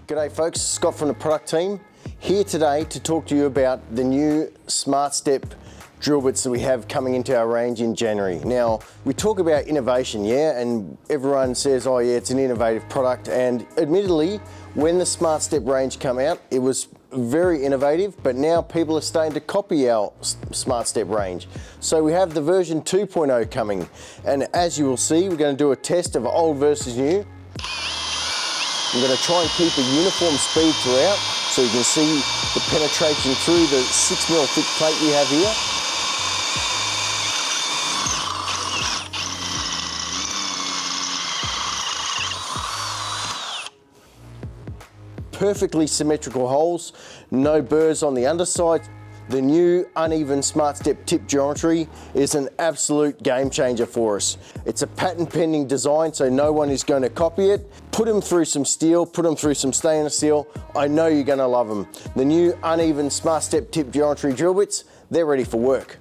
G'day folks, Scott from the product team, here today to talk to you about the new Smart Step drill bits that we have coming into our range in January. Now, we talk about innovation, yeah, and everyone says, oh yeah, it's an innovative product, and admittedly, when the Smart Step range came out, it was very innovative, but now people are starting to copy our Smart Step range. So we have the version 2.0 coming, and as you will see, we're going to do a test of old versus new. I'm going to try and keep a uniform speed throughout so you can see the penetration through the 6mm thick plate we have here. Perfectly symmetrical holes, no burrs on the underside. The new uneven Smart Step tip geometry is an absolute game changer for us. It's a patent pending design, so no one is going to copy it. Put them through some steel, put them through some stainless steel. I know you're going to love them. The new uneven Smart Step tip geometry drill bits, they're ready for work.